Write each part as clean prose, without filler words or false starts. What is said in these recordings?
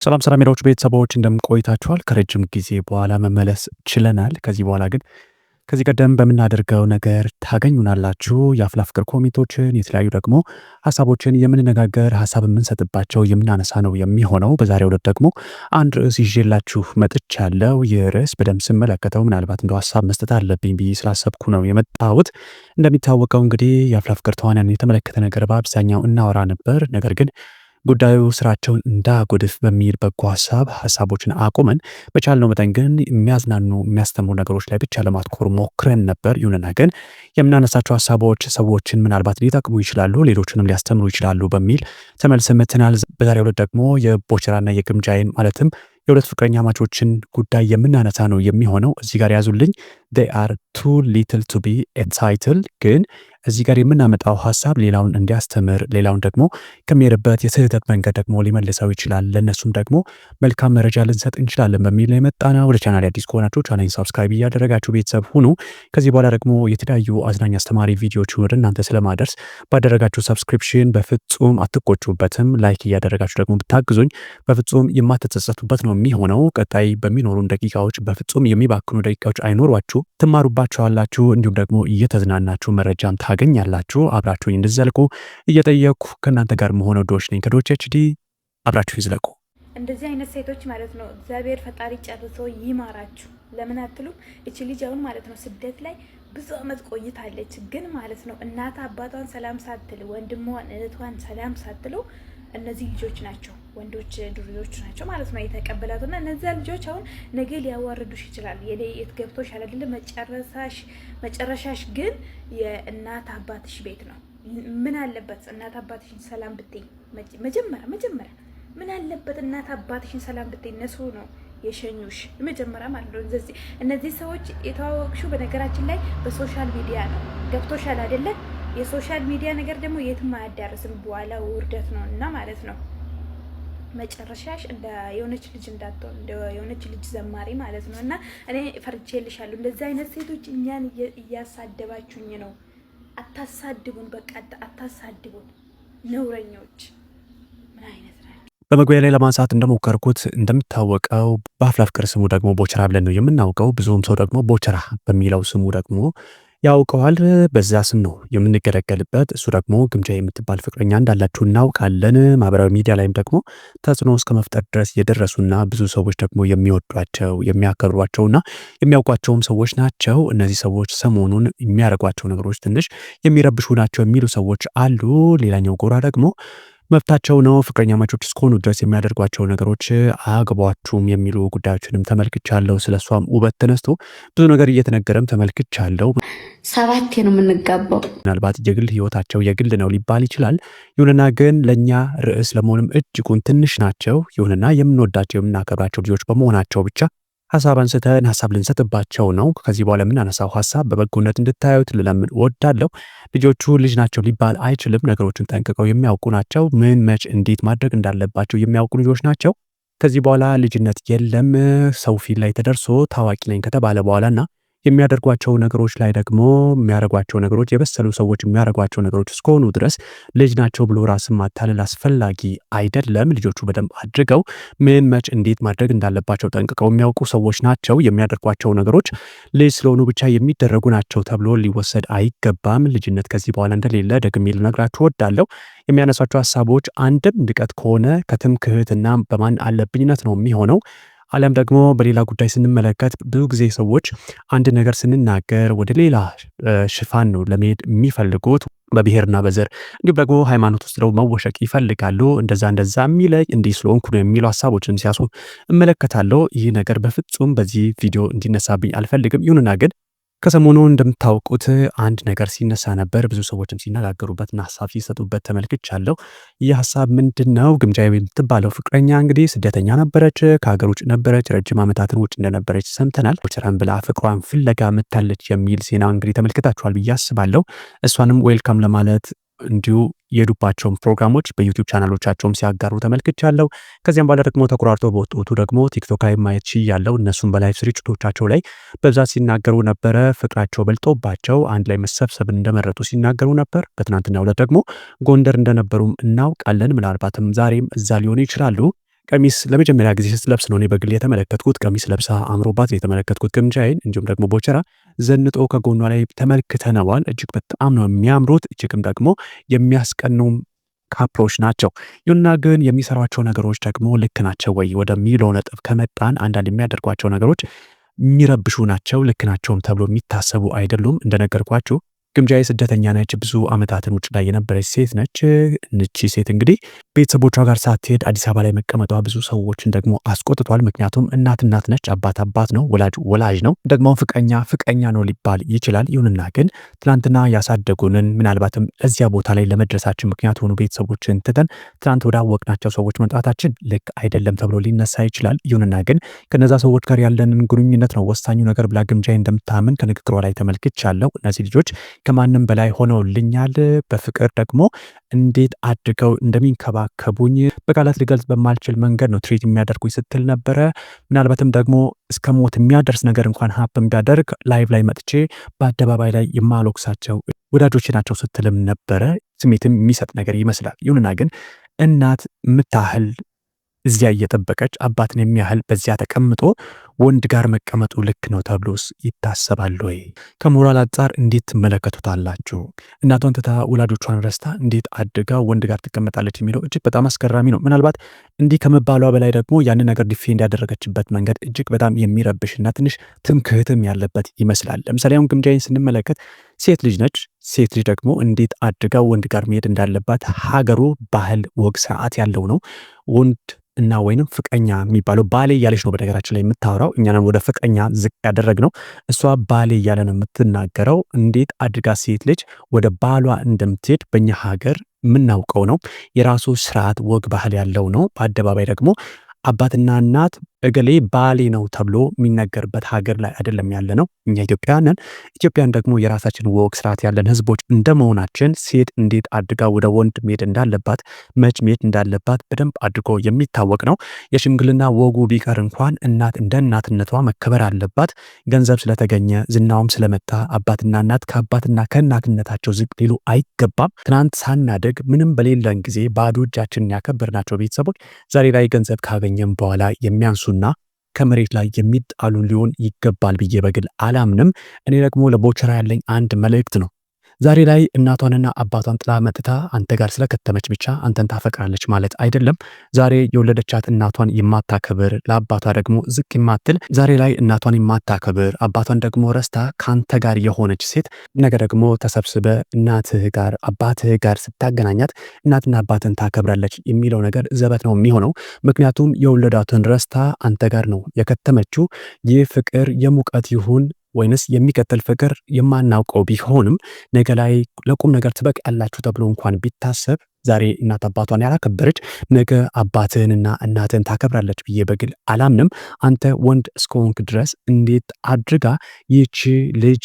ሰላም ሰላም ሜዳዎች ቤተሰቦች እንደምን ቆይታችኋል? ከረጅም ጊዜ በኋላ መመለስ ችለናል። ከዚህ በኋላ ግን ከዚህ ቀደም በምናደርገው ነገር ታገኙናላችሁ። የአፍላ ፍቅር ኮሜንቶችን፣ የተለያዩ ደግሞ ሀሳቦችን የምንነጋገር ሀሳብ የምንሰጥባቸው የምናነሳ ነው የሚሆነው። በዛሬው ዕለት ደግሞ አንድ ርዕስ ይዤላችሁ መጥቻለሁ። ይህ ርዕስ በደንብ ስመለከተው ምናልባት እንደው ሀሳብ መስጠት አለብኝ ብዬ ስላሰብኩ ነው የመጣሁት። እንደሚታወቀው እንግዲህ የአፍላ ፍቅር ተዋንያን የተመለከተ ነገር በአብዛኛው እናወራ ነበር። ነገር ግን ጉዳዩ ስራቸውን እንዳያጎድፍ በሚል በጎ ሀሳቦችን አቁመን በቻልነው መጠን ግን የሚያዝናኑ የሚያስተምሩ ነገሮች ላይ ብቻ ለማትኮር ሞክረን ነበር። ይሁንና ግን የምናነሳቸው ሀሳቦች ሰዎችን ምናልባት ሊጠቅሙ ይችላሉ፣ ሌሎችንም ሊያስተምሩ ይችላሉ በሚል ተመልሰን መጥተናል። በዛሬው ዕለት ደግሞ የቦቸራና የግምጃዬን ማለትም የሁለት ፍቅረኛ ማቾችን ጉዳይ የምናነሳ ነው የሚሆነው። እዚህ ጋር ያዙልኝ they are too little to be a title። ግን እዚህ ጋር የምናመጣው ሀሳብ ሌላውን እንዲያስተምር ሌላውን ደግሞ ከሚሄድበት የስህተት መንገድ ደግሞ ሊመልሰው ይችላል፣ ለእነሱም ደግሞ መልካም መረጃ ልንሰጥ እንችላለን በሚል የመጣ ነው። ወደ ቻናል አዲስ ከሆናችሁ ቻናሌን ሰብስክራይብ እያደረጋችሁ ቤተሰብ ሁኑ። ከዚህ በኋላ ደግሞ የተለያዩ አዝናኝ አስተማሪ ቪዲዮዎችን ወደ እናንተ ስለማደርስ ባደረጋችሁ ሰብስክሪፕሽን በፍጹም አትቆጩበትም። ላይክ እያደረጋችሁ ደግሞ ብታግዙኝ በፍጹም የማትጸጸቱበት ነው የሚሆነው። ቀጣይ በሚኖሩን ደቂቃዎች በፍጹም የሚባክኑ ደቂቃዎች አይኖሯችሁ፣ ትማሩባቸዋላችሁ፣ እንዲሁም ደግሞ እየተዝናናችሁ መረጃም ታገኛላችሁ። አብራችሁኝ እንድዘልቁ እየጠየቅኩ ከእናንተ ጋር መሆነው ዶች ነኝ ከዶች ኤችዲ። አብራችሁ ይዝለቁ። እንደዚህ አይነት ሴቶች ማለት ነው እግዚአብሔር ፈጣሪ ጨርሶ ይማራችሁ። ለምን አትሉ? እቺ ልጅ አሁን ማለት ነው ስደት ላይ ብዙ አመት ቆይታለች። ግን ማለት ነው እናት አባቷን ሰላም ሳትል ወንድሟን እህቷን ሰላም ሳትሉ እነዚህ ልጆች ናቸው ወንዶች ዱርዮች ናቸው ማለት ነው የተቀበላቱና እነዚያ ልጆች አሁን ነገ ሊያዋርዱሽ ይችላል። የት ገብቶሻል አይደለ? መጨረሻሽ ግን የእናት አባትሽ ቤት ነው። ምን አለበት እናት አባትሽን ሰላም ብትይ? መጀመሪያ ምን አለበት እናት አባትሽን ሰላም ብትይ? እነሱ ነው የሸኙሽ መጀመሪያ ማለት ነው። እነዚህ ሰዎች የተዋወቅሽው በነገራችን ላይ በሶሻል ሚዲያ ነው። ገብቶሻል አይደለ? የሶሻል ሚዲያ ነገር ደግሞ የትም አያዳርስም፣ በኋላ ውርደት ነው እና ማለት ነው መጨረሻሽ እንደ የሆነች ልጅ እንዳትሆን እንደ የሆነች ልጅ ዘማሪ ማለት ነው። እና እኔ ፈርቼልሻለሁ። እንደዚህ አይነት ሴቶች እኛን እያሳደባችሁኝ ነው። አታሳድቡን፣ በቃ አታሳድቡን። ነውረኞች ምን አይነት ናቸው? በመግቢያ ላይ ለማንሳት እንደሞከርኩት እንደሚታወቀው በአፍላ ፍቅር ስሙ ደግሞ ቦቸራ ብለን ነው የምናውቀው። ብዙም ሰው ደግሞ ቦቸራ በሚለው ስሙ ደግሞ ያውቀዋል። በዛ ስም ነው የምንገለገልበት። እሱ ደግሞ ግምጃ የምትባል ፍቅረኛ እንዳላችሁ እናውቃለን። ማህበራዊ ሚዲያ ላይም ደግሞ ተጽዕኖ እስከ መፍጠር ድረስ የደረሱና ብዙ ሰዎች ደግሞ የሚወዷቸው የሚያከብሯቸውና የሚያውቋቸውም ሰዎች ናቸው። እነዚህ ሰዎች ሰሞኑን የሚያደርጓቸው ነገሮች ትንሽ የሚረብሹ ናቸው የሚሉ ሰዎች አሉ። ሌላኛው ጎራ ደግሞ መብታቸው ነው፣ ፍቅረኛ ማቾች እስከሆኑ ድረስ የሚያደርጓቸው ነገሮች አያገቧችሁም የሚሉ ጉዳዮችንም ተመልክቻለሁ። ስለሷም ውበት ተነስቶ ብዙ ነገር እየተነገረም ተመልክቻለሁ። 7 ነው የምንጋባው። ምናልባት የግል ህይወታቸው የግል ነው ሊባል ይችላል። ይሁንና ግን ለእኛ ርዕስ ለመሆንም እጅጉን ትንሽ ናቸው። ይሁንና የምንወዳቸው የምናከብራቸው ልጆች በመሆናቸው ብቻ ሀሳብ አንስተን ሀሳብ ልንሰጥባቸው ነው። ከዚህ በኋላ የምናነሳው ሀሳብ በበጎነት እንድታዩት ልለምን እወዳለሁ። ልጆቹ ልጅ ናቸው ሊባል አይችልም። ነገሮችን ጠንቅቀው የሚያውቁ ናቸው። ምን መች እንዴት ማድረግ እንዳለባቸው የሚያውቁ ልጆች ናቸው። ከዚህ በኋላ ልጅነት የለም። ሰው ፊት ላይ ተደርሶ ታዋቂ ነኝ ከተባለ በኋላና የሚያደርጓቸው ነገሮች ላይ ደግሞ የሚያደርጓቸው ነገሮች የበሰሉ ሰዎች የሚያደርጓቸው ነገሮች እስከሆኑ ድረስ ልጅ ናቸው ብሎ ራስን ማታለል አስፈላጊ አይደለም። ልጆቹ በደንብ አድርገው ምን መች እንዴት ማድረግ እንዳለባቸው ጠንቅቀው የሚያውቁ ሰዎች ናቸው። የሚያደርጓቸው ነገሮች ልጅ ስለሆኑ ብቻ የሚደረጉ ናቸው ተብሎ ሊወሰድ አይገባም። ልጅነት ከዚህ በኋላ እንደሌለ ደግሜ ልነግራችሁ እወዳለሁ። የሚያነሷቸው ሀሳቦች አንድም ንቀት ከሆነ ከትምክህትና በማን አለብኝነት ነው የሚሆነው። አለም ደግሞ በሌላ ጉዳይ ስንመለከት ብዙ ጊዜ ሰዎች አንድ ነገር ስንናገር ወደ ሌላ ሽፋን ነው ለመሄድ የሚፈልጉት። በብሔርና በዘር እንዲሁም ደግሞ ሃይማኖት ውስጥ ደግሞ መወሸቅ ይፈልጋሉ። እንደዛ የሚለይ እንዲህ ስለሆንኩ ነው የሚሉ ሀሳቦችን ሲያሱ እመለከታለሁ። ይህ ነገር በፍጹም በዚህ ቪዲዮ እንዲነሳብኝ አልፈልግም። ይሁንና ግን ከሰሞኑ እንደምታውቁት አንድ ነገር ሲነሳ ነበር። ብዙ ሰዎችም ሲነጋገሩበትና ሀሳብ ሲሰጡበት ተመልክቻለሁ። ይህ ሀሳብ ምንድነው? ግምጃ የምትባለው ፍቅረኛ እንግዲህ ስደተኛ ነበረች፣ ከሀገር ውጭ ነበረች፣ ረጅም ዓመታትን ውጭ እንደነበረች ሰምተናል። ቦቸራን ብላ ፍቅሯን ፍለጋ መታለች የሚል ዜና እንግዲህ ተመልክታችኋል ብዬ አስባለሁ። እሷንም ዌልካም ለማለት እንዲሁ የሄዱባቸውን ፕሮግራሞች በዩቲዩብ ቻናሎቻቸውም ሲያጋሩ ተመልክቻለሁ። ከዚያም በኋላ ደግሞ ተቆራርጦ በወጡቱ ደግሞ ቲክቶክ ላይ ማየት ችያለሁ። እነሱም በላይቭ ስርጭቶቻቸው ላይ በብዛት ሲናገሩ ነበረ። ፍቅራቸው በልጦባቸው አንድ ላይ መሰብሰብን እንደመረጡ ሲናገሩ ነበር። በትናንትናው ዕለት ደግሞ ጎንደር እንደነበሩም እናውቃለን። ምናልባትም ዛሬም እዛ ሊሆኑ ይችላሉ። ቀሚስ ለመጀመሪያ ጊዜ ስትለብስ ነው እኔ በግል የተመለከትኩት። ቀሚስ ለብሳ አምሮባት የተመለከትኩት ግምጃዬን። እንዲሁም ደግሞ ቦቸራ ዘንጦ ከጎኗ ላይ ተመልክተነዋል። እጅግ በጣም ነው የሚያምሩት። እጅግም ደግሞ የሚያስቀኑም ካፕሎች ናቸው። ይሁንና ግን የሚሰሯቸው ነገሮች ደግሞ ልክ ናቸው ወይ ወደሚለው ነጥብ ከመጣን አንዳንድ የሚያደርጓቸው ነገሮች የሚረብሹ ናቸው። ልክ ናቸውም ተብሎ የሚታሰቡ አይደሉም። እንደነገርኳችሁ ግምጃዬ ስደተኛ ነች። ብዙ ዓመታትን ውጭ ላይ የነበረች ሴት ነች። እቺ ሴት እንግዲህ ቤተሰቦቿ ጋር ሳትሄድ አዲስ አበባ ላይ መቀመጧ ብዙ ሰዎችን ደግሞ አስቆጥቷል። ምክንያቱም እናት ነች፣ አባት ነው፣ ወላጅ ነው፣ ደግሞ ፍቅረኛ ነው ሊባል ይችላል። ይሁንና ግን ትናንትና ያሳደጉንን ምናልባትም እዚያ ቦታ ላይ ለመድረሳችን ምክንያት ሆኑ ቤተሰቦችን ትተን ትናንት ወዳወቅናቸው ሰዎች መምጣታችን ልክ አይደለም ተብሎ ሊነሳ ይችላል። ይሁንና ግን ከነዛ ሰዎች ጋር ያለንን ግንኙነት ነው ወሳኙ ነገር ብላ ግምጃዬ እንደምታምን ከንግግሯ ላይ ተመልክቻለሁ። እነዚህ ልጆች ከማንም በላይ ሆነውልኛል። በፍቅር ደግሞ እንዴት አድርገው እንደሚንከባከቡኝ በቃላት ሊገልጽ በማልችል መንገድ ነው ትሪት የሚያደርጉኝ ስትል ነበረ። ምናልባትም ደግሞ እስከ ሞት የሚያደርስ ነገር እንኳን ሀፕን ቢያደርግ ላይቭ ላይ መጥቼ በአደባባይ ላይ የማሎክሳቸው ወዳጆቼ ናቸው ስትልም ነበረ። ስሜትም የሚሰጥ ነገር ይመስላል። ይሁንና ግን እናት የምታህል እዚያ እየጠበቀች አባትን የሚያህል በዚያ ተቀምጦ ወንድ ጋር መቀመጡ ልክ ነው ተብሎስ ይታሰባል ወይ? ከሞራል አንጻር እንዴት ትመለከቱታላችሁ? እናቷን ትታ ወላጆቿን ረስታ እንዴት አድጋ ወንድ ጋር ትቀመጣለች የሚለው እጅግ በጣም አስገራሚ ነው። ምናልባት እንዲህ ከመባሏ በላይ ደግሞ ያንን ነገር ዲፌንድ ያደረገችበት መንገድ እጅግ በጣም የሚረብሽና ትንሽ ትምክህትም ያለበት ይመስላል። ለምሳሌ አሁን ግምጃዬን ስንመለከት ሴት ልጅ ነች። ሴት ልጅ ደግሞ እንዴት አድጋ ወንድ ጋር መሄድ እንዳለባት ሀገሩ ባህል፣ ወግ፣ ስርዓት ያለው ነው። ወንድ እና ወይንም ፍቅረኛ የሚባለው ባሌ እያለች ነው በነገራችን ላይ የምታወራው። እኛንም ወደ ፍቅረኛ ዝቅ ያደረግነው እሷ ባሌ እያለ ነው የምትናገረው። እንዴት አድጋ ሴት ልጅ ወደ ባሏ እንደምትሄድ በእኛ ሀገር የምናውቀው ነው። የራሱ ስርዓት፣ ወግ፣ ባህል ያለው ነው። በአደባባይ ደግሞ አባትና እናት እገሌ ባሌ ነው ተብሎ የሚነገርበት ሀገር ላይ አይደለም ያለ ነው። እኛ ኢትዮጵያውያን ኢትዮጵያን ደግሞ የራሳችን ወግ ስርዓት ያለን ህዝቦች እንደመሆናችን ሴት እንዴት አድጋ ወደ ወንድ መሄድ እንዳለባት መች መሄድ እንዳለባት በደንብ አድርጎ የሚታወቅ ነው። የሽምግልና ወጉ ቢቀር እንኳን እናት እንደ እናትነቷ መከበር አለባት። ገንዘብ ስለተገኘ ዝናውም ስለመጣ አባትና እናት ከአባትና ከእናትነታቸው ዝቅ ሊሉ አይገባም። ትናንት ሳናደግ ምንም በሌለን ጊዜ ባዶ እጃችንን ያከበርናቸው ቤተሰቦች ዛሬ ላይ ገንዘብ ካገኘም በኋላ የሚያንሱ እና ከመሬት ላይ የሚጣሉን ሊሆን ይገባል ብዬ በግል አላምንም። እኔ ደግሞ ለቦቸራ ያለኝ አንድ መልእክት ነው። ዛሬ ላይ እናቷንና አባቷን ጥላ መጥታ አንተ ጋር ስለከተመች ብቻ አንተን ታፈቅራለች ማለት አይደለም። ዛሬ የወለደቻት እናቷን የማታከብር ለአባቷ ደግሞ ዝቅ የማትል ዛሬ ላይ እናቷን የማታከብር አባቷን ደግሞ ረስታ ከአንተ ጋር የሆነች ሴት ነገ ደግሞ ተሰብስበ እናትህ ጋር አባትህ ጋር ስታገናኛት እናትና አባትን ታከብራለች የሚለው ነገር ዘበት ነው የሚሆነው። ምክንያቱም የወለዳትን ረስታ አንተ ጋር ነው የከተመችው። ይህ ፍቅር የሙቀት ይሁን ወይንስ የሚቀጥል ፍቅር የማናውቀው ቢሆንም ነገ ላይ ለቁም ነገር ትበቃላችሁ ተብሎ እንኳን ቢታሰብ ዛሬ እናት አባቷን ያላከበረች ነገ አባትህንና እናትህን ታከብራለች ብዬ በግል አላምንም። አንተ ወንድ እስከሆንክ ድረስ እንዴት አድርጋ ይቺ ልጅ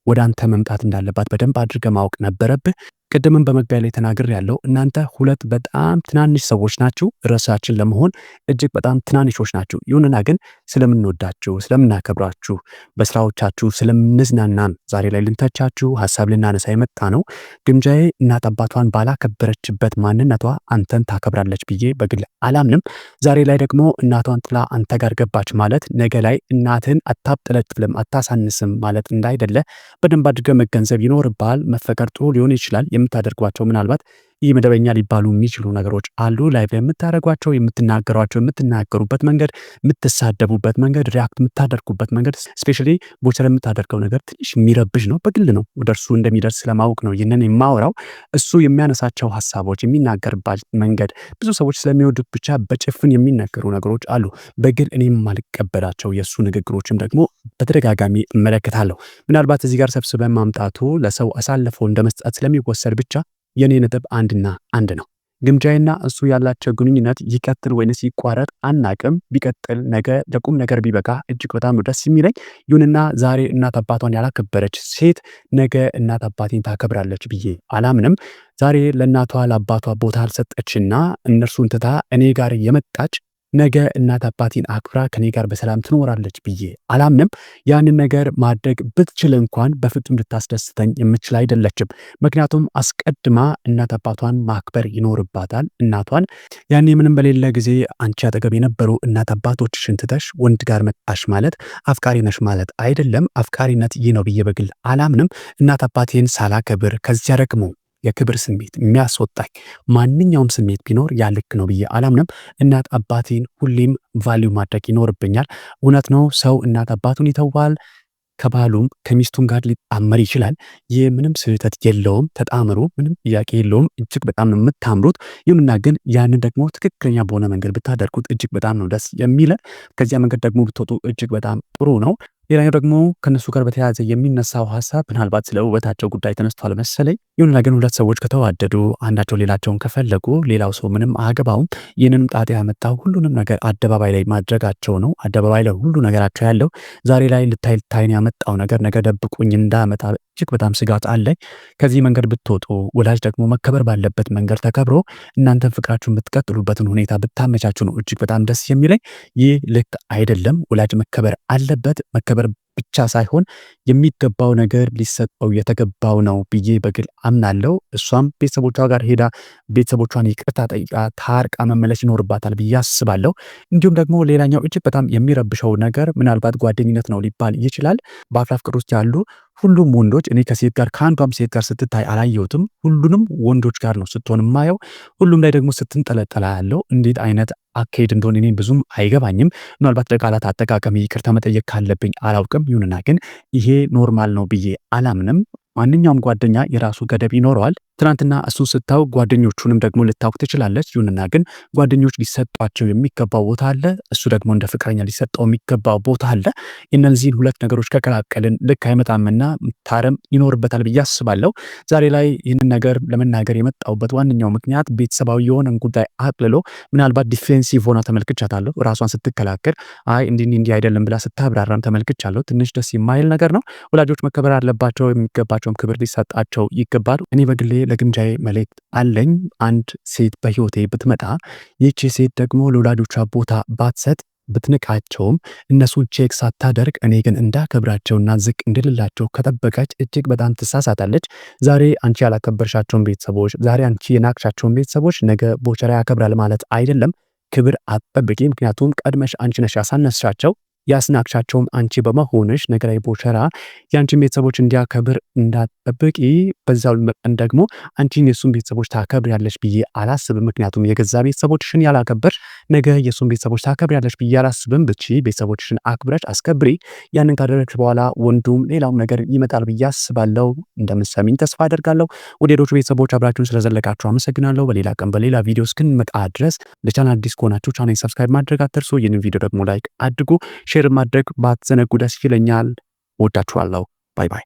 ወደ አንተ መምጣት እንዳለባት በደንብ አድርገ ማወቅ ነበረብህ። ቅድምን በመግቢያ ላይ ተናግር ያለው እናንተ ሁለት በጣም ትናንሽ ሰዎች ናችሁ። ርዕሳችን ለመሆን እጅግ በጣም ትናንሾች ናችሁ። ይሁንና ግን ስለምንወዳችሁ ስለምናከብራችሁ በስራዎቻችሁ ስለምንዝናናን ዛሬ ላይ ልንተቻችሁ ሀሳብ ልናነሳ የመጣ ነው። ግምጃዬ እናት አባቷን ባላከበረችበት ማንነቷ አንተን ታከብራለች ብዬ በግል አላምንም። ዛሬ ላይ ደግሞ እናቷን ጥላ አንተ ጋር ገባች ማለት ነገ ላይ እናትን አታብጠለጥልም አታሳንስም ማለት እንዳይደለ በደንብ አድርገህ መገንዘብ ይኖርብሃል። መፈቀር ጥሩ ሊሆን ይችላል። የምታደርጓቸው ምናልባት ይህ መደበኛ ሊባሉ የሚችሉ ነገሮች አሉ። ላይቭ ላይ የምታደርጓቸው የምትናገሯቸው የምትናገሩበት መንገድ የምትሳደቡበት መንገድ ሪያክት የምታደርጉበት መንገድ ስፔሻሊ ቦቸራ የምታደርገው ነገር ትንሽ የሚረብሽ ነው። በግል ነው ወደ እርሱ እንደሚደርስ ስለማወቅ ነው ይህንን የማወራው። እሱ የሚያነሳቸው ሀሳቦች የሚናገርባት መንገድ ብዙ ሰዎች ስለሚወዱት ብቻ በጭፍን የሚነገሩ ነገሮች አሉ። በግል እኔም ማልቀበላቸው የእሱ ንግግሮችም ደግሞ በተደጋጋሚ እመለከታለሁ። ምናልባት እዚህ ጋር ሰብስበን ማምጣቱ ለሰው አሳልፎ እንደ መስጠት ስለሚወሰድ ብቻ የኔ ነጥብ አንድና አንድ ነው። ግምጃዬና እሱ ያላቸው ግንኙነት ይቀጥል ወይንስ ይቋረጥ አናቅም። ቢቀጥል ነገ ለቁም ነገር ቢበቃ እጅግ በጣም ደስ የሚለኝ። ይሁንና ዛሬ እናት አባቷን ያላከበረች ሴት ነገ እናት አባቴን ታከብራለች ብዬ አላምንም። ዛሬ ለእናቷ ለአባቷ ቦታ አልሰጠችና እነርሱን ትታ እኔ ጋር የመጣች ነገ እናት አባቴን አክብራ ከኔ ጋር በሰላም ትኖራለች ብዬ አላምንም። ያንን ነገር ማድረግ ብትችል እንኳን በፍጹም ልታስደስተኝ የምችል አይደለችም። ምክንያቱም አስቀድማ እናት አባቷን ማክበር ይኖርባታል። እናቷን ያኔ ምንም በሌለ ጊዜ አንቺ አጠገብ የነበሩ እናት አባቶችሽን ትተሽ ወንድ ጋር መጣሽ ማለት አፍቃሪ ነሽ ማለት አይደለም። አፍቃሪነት ይህ ነው ብዬ በግል አላምንም። እናት አባቴን ሳላከብር ከዚያ ደግሞ የክብር ስሜት የሚያስወጣኝ ማንኛውም ስሜት ቢኖር ያ ልክ ነው ብዬ አላምንም። እናት አባቴን ሁሌም ቫልዩ ማድረግ ይኖርብኛል። እውነት ነው፣ ሰው እናት አባቱን ይተዋል፣ ከባሉም ከሚስቱም ጋር ሊጣመር ይችላል። ይህ ምንም ስህተት የለውም። ተጣምሩ፣ ምንም ጥያቄ የለውም። እጅግ በጣም ነው የምታምሩት። ይሁንና ግን ያንን ደግሞ ትክክለኛ በሆነ መንገድ ብታደርጉት እጅግ በጣም ነው ደስ የሚለን። ከዚያ መንገድ ደግሞ ብትወጡ እጅግ በጣም ጥሩ ነው። ሌላኛው ደግሞ ከነሱ ጋር በተያያዘ የሚነሳው ሀሳብ ምናልባት ስለ ውበታቸው ጉዳይ ተነስቷል መሰለኝ። ይሁንና ግን ሁለት ሰዎች ከተዋደዱ አንዳቸው ሌላቸውን ከፈለጉ ሌላው ሰው ምንም አያገባውም። ይህንንም ጣጣ ያመጣው ሁሉንም ነገር አደባባይ ላይ ማድረጋቸው ነው። አደባባይ ላይ ሁሉ ነገራቸው ያለው ዛሬ ላይ ልታይን ያመጣው ነገር ነገ ደብቁኝ እንዳመጣ እጅግ በጣም ስጋት አለኝ። ከዚህ መንገድ ብትወጡ፣ ወላጅ ደግሞ መከበር ባለበት መንገድ ተከብሮ እናንተን ፍቅራችሁን ብትቀጥሉበትን ሁኔታ ብታመቻችሁ ነው እጅግ በጣም ደስ የሚለኝ። ይህ ልክ አይደለም። ወላጅ መከበር አለበት። መከበር ብቻ ሳይሆን የሚገባው ነገር ሊሰጠው የተገባው ነው ብዬ በግል አምናለሁ። እሷም ቤተሰቦቿ ጋር ሄዳ ቤተሰቦቿን ይቅርታ ጠይቃ ታርቃ መመለስ ይኖርባታል ብዬ አስባለሁ። እንዲሁም ደግሞ ሌላኛው እጅግ በጣም የሚረብሸው ነገር ምናልባት ጓደኝነት ነው ሊባል ይችላል። በአፍላ ፍቅር ውስጥ ያሉ ሁሉም ወንዶች እኔ ከሴት ጋር ከአንዷም ሴት ጋር ስትታይ አላየሁትም። ሁሉንም ወንዶች ጋር ነው ስትሆን የማየው። ሁሉም ላይ ደግሞ ስትንጠለጠላ ያለው እንዴት አይነት አካሄድ እንደሆነ እኔ ብዙም አይገባኝም። ምናልባት ለቃላት አጠቃቀም ይቅርታ መጠየቅ ካለብኝ አላውቅም። ይሁንና ግን ይሄ ኖርማል ነው ብዬ አላምንም። ማንኛውም ጓደኛ የራሱ ገደብ ይኖረዋል። ትናንትና እሱን ስታው ጓደኞቹንም ደግሞ ልታውቅ ትችላለች። ይሁንና ግን ጓደኞች ሊሰጧቸው የሚገባው ቦታ አለ፣ እሱ ደግሞ እንደ ፍቅረኛ ሊሰጠው የሚገባው ቦታ አለ። እነዚህን ሁለት ነገሮች ከቀላቀልን ልክ አይመጣምና ታረም ይኖርበታል ብዬ አስባለሁ። ዛሬ ላይ ይህንን ነገር ለመናገር የመጣውበት ዋነኛው ምክንያት ቤተሰባዊ የሆነን ጉዳይ አቅልሎ ምናልባት ዲፌንሲቭ ሆና ተመልክቻታለሁ። ራሷን ስትከላከል አይ እንዲህ አይደለም ብላ ስታብራራም ተመልክቻለሁ። ትንሽ ደስ የማይል ነገር ነው። ወላጆች መከበር አለባቸው፣ የሚገባቸውን ክብር ሊሰጣቸው ይገባል። እኔ በግሌ ለግምጃዬ መልእክት አለኝ። አንድ ሴት በህይወቴ ብትመጣ ይህቺ ሴት ደግሞ ለወላጆቿ ቦታ ባትሰጥ ብትንቃቸውም እነሱን ቼክ ሳታደርግ እኔ ግን እንዳከብራቸውና ዝቅ እንድልላቸው ከጠበቀች እጅግ በጣም ትሳሳታለች። ዛሬ አንቺ ያላከበርሻቸውን ቤተሰቦች፣ ዛሬ አንቺ የናቅሻቸውን ቤተሰቦች ነገ ቦቸራ ያከብራል ማለት አይደለም። ክብር አትጠብቂ። ምክንያቱም ቀድመሽ አንቺ ነሽ ያሳነስሻቸው። ያስናቅሻቸውም አንቺ በመሆንሽ ነገር ላይ ቦቸራ የአንቺን ቤተሰቦች እንዲያከብር እንዳትጠብቂ። በዛው መጠን ደግሞ አንቺን የሱን ቤተሰቦች ታከብሪያለሽ ብዬ አላስብም። ምክንያቱም የገዛ ቤተሰቦችሽን ያላከበርሽ ነገ የሱን ቤተሰቦች ታከብሪያለሽ ብዬ አላስብም። ብቻ ቤተሰቦችሽን አክብረሽ አስከብሪ። ያንን ካደረግሽ በኋላ ወንዱም ሌላውም ነገር ይመጣል ብዬ አስባለሁ። እንደምትሰሚኝ ተስፋ አደርጋለሁ። ወደ ሌሎች ቤተሰቦች አብራችሁን ስለዘለቃችሁ አመሰግናለሁ። በሌላ ቀን በሌላ ቪዲዮ እስክንመጣ ድረስ ለቻናል አዲስ ከሆናችሁ ቻናል ሰብስክራይብ ማድረግ አትርሱ። ይህንን ቪዲዮ ደግሞ ላይክ አድርጉ። ሼር ማድረግ ባትዘነጉ ደስ ይለኛል። ወዳችኋለሁ። ባይ ባይ።